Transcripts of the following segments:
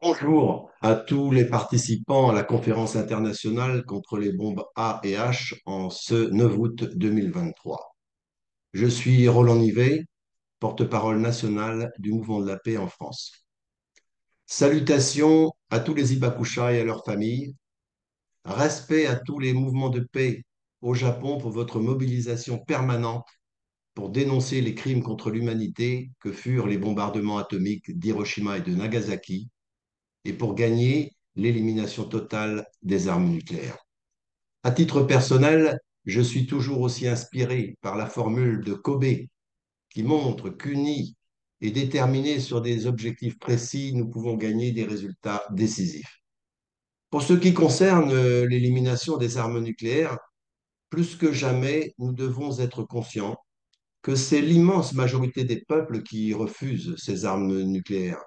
Bonjour à tous les participants à la conférence internationale contre les bombes A et H en ce 9 août 2023. Je suis Roland Nivet, porte-parole national du Mouvement de la paix en France. Salutations à tous les Hibakusha et à leurs familles. Respect à tous les mouvements de paix au Japon pour votre mobilisation permanente pour dénoncer les crimes contre l'humanité que furent les bombardements atomiques d'Hiroshima et de Nagasaki et pour gagner l'élimination totale des armes nucléaires. À titre personnel, je suis toujours aussi inspiré par la formule de Kobe qui montre qu'unis et déterminés sur des objectifs précis, nous pouvons gagner des résultats décisifs. Pour ce qui concerne l'élimination des armes nucléaires, plus que jamais, nous devons être conscients que c'est l'immense majorité des peuples qui refusent ces armes nucléaires,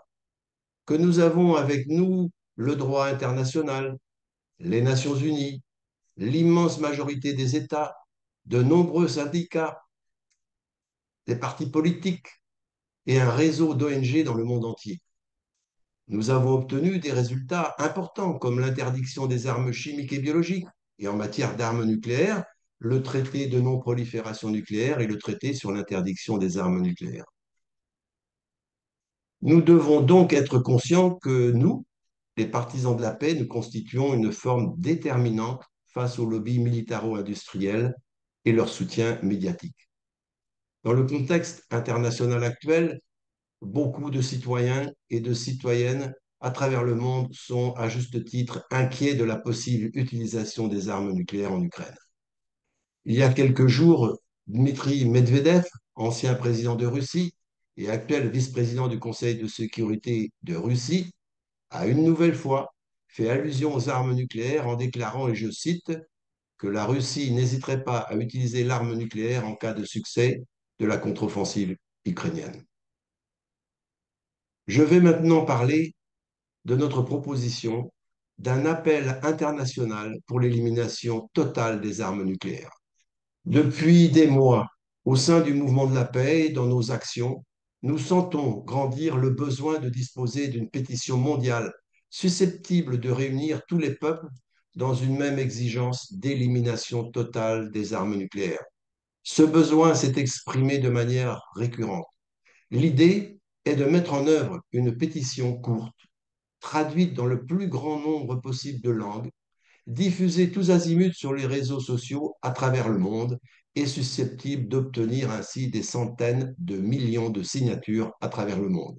que nous avons avec nous le droit international, les Nations Unies, l'immense majorité des États, de nombreux syndicats, des partis politiques et un réseau d'ONG dans le monde entier. Nous avons obtenu des résultats importants comme l'interdiction des armes chimiques et biologiques et en matière d'armes nucléaires, le traité de non-prolifération nucléaire et le traité sur l'interdiction des armes nucléaires. Nous devons donc être conscients que nous, les partisans de la paix, nous constituons une forme déterminante face aux lobbies militaro-industriels et leur soutien médiatique. Dans le contexte international actuel, beaucoup de citoyens et de citoyennes à travers le monde sont à juste titre inquiets de la possible utilisation des armes nucléaires en Ukraine. Il y a quelques jours, Dmitri Medvedev, ancien président de Russie et actuel vice-président du Conseil de sécurité de Russie, a une nouvelle fois fait allusion aux armes nucléaires en déclarant, et je cite, que la Russie n'hésiterait pas à utiliser l'arme nucléaire en cas de succès de la contre-offensive ukrainienne. Je vais maintenant parler de notre proposition d'un appel international pour l'élimination totale des armes nucléaires. Depuis des mois, au sein du mouvement de la paix et dans nos actions, nous sentons grandir le besoin de disposer d'une pétition mondiale susceptible de réunir tous les peuples dans une même exigence d'élimination totale des armes nucléaires. Ce besoin s'est exprimé de manière récurrente. L'idée est de mettre en œuvre une pétition courte, traduite dans le plus grand nombre possible de langues, diffusée tous azimuts sur les réseaux sociaux à travers le monde et susceptible d'obtenir ainsi des centaines de millions de signatures à travers le monde.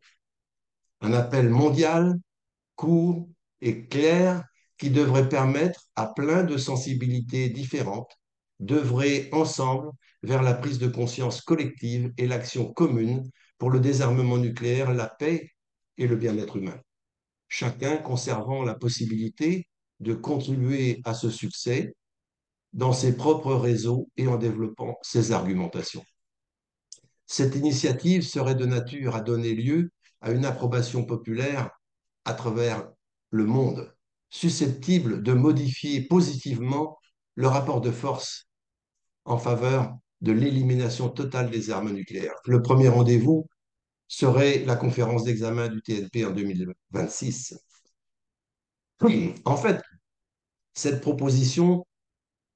Un appel mondial, court et clair qui devrait permettre à plein de sensibilités différentes d'œuvrer ensemble vers la prise de conscience collective et l'action commune pour le désarmement nucléaire, la paix et le bien-être humain, chacun conservant la possibilité de contribuer à ce succès dans ses propres réseaux et en développant ses argumentations. Cette initiative serait de nature à donner lieu à une approbation populaire à travers le monde, susceptible de modifier positivement le rapport de force en faveur de l'élimination totale des armes nucléaires. Le premier rendez-vous serait la conférence d'examen du TNP en 2026. En fait, cette proposition,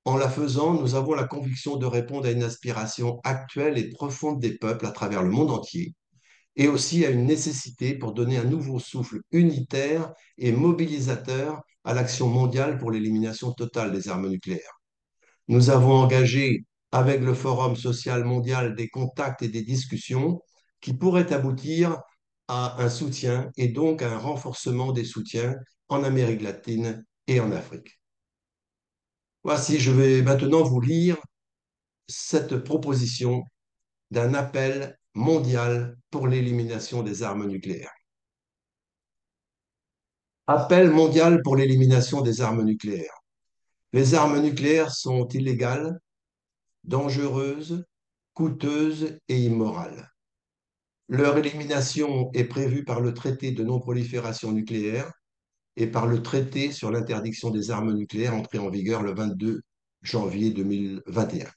en la faisant, nous avons la conviction de répondre à une aspiration actuelle et profonde des peuples à travers le monde entier, et aussi à une nécessité pour donner un nouveau souffle unitaire et mobilisateur à l'action mondiale pour l'élimination totale des armes nucléaires. Nous avons engagé avec le Forum social mondial des contacts et des discussions qui pourraient aboutir à un soutien et donc à un renforcement des soutiens en Amérique latine et en Afrique. Voici, je vais maintenant vous lire cette proposition d'un appel mondial pour l'élimination des armes nucléaires. Appel mondial pour l'élimination des armes nucléaires. Les armes nucléaires sont illégales, dangereuses, coûteuses et immorales. Leur élimination est prévue par le traité de non-prolifération nucléaire et par le traité sur l'interdiction des armes nucléaires entré en vigueur le 22 janvier 2021.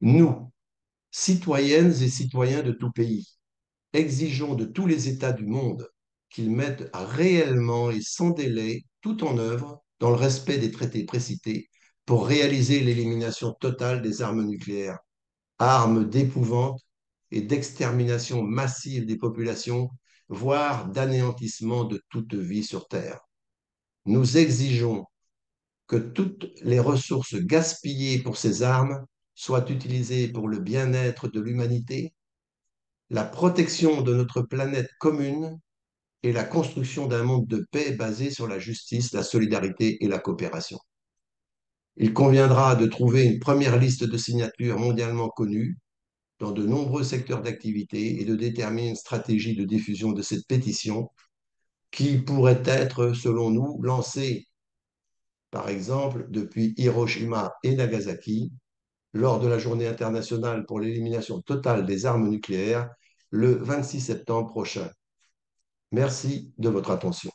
Nous, citoyennes et citoyens de tout pays, exigeons de tous les États du monde qu'ils mettent réellement et sans délai tout en œuvre dans le respect des traités précités pour réaliser l'élimination totale des armes nucléaires, armes d'épouvante et d'extermination massive des populations, voire d'anéantissement de toute vie sur Terre. Nous exigeons que toutes les ressources gaspillées pour ces armes soient utilisées pour le bien-être de l'humanité, la protection de notre planète commune et la construction d'un monde de paix basé sur la justice, la solidarité et la coopération. Il conviendra de trouver une première liste de signatures mondialement connues dans de nombreux secteurs d'activité et de déterminer une stratégie de diffusion de cette pétition qui pourrait être, selon nous, lancée, par exemple, depuis Hiroshima et Nagasaki, lors de la Journée internationale pour l'élimination totale des armes nucléaires le 26 septembre prochain. Merci de votre attention.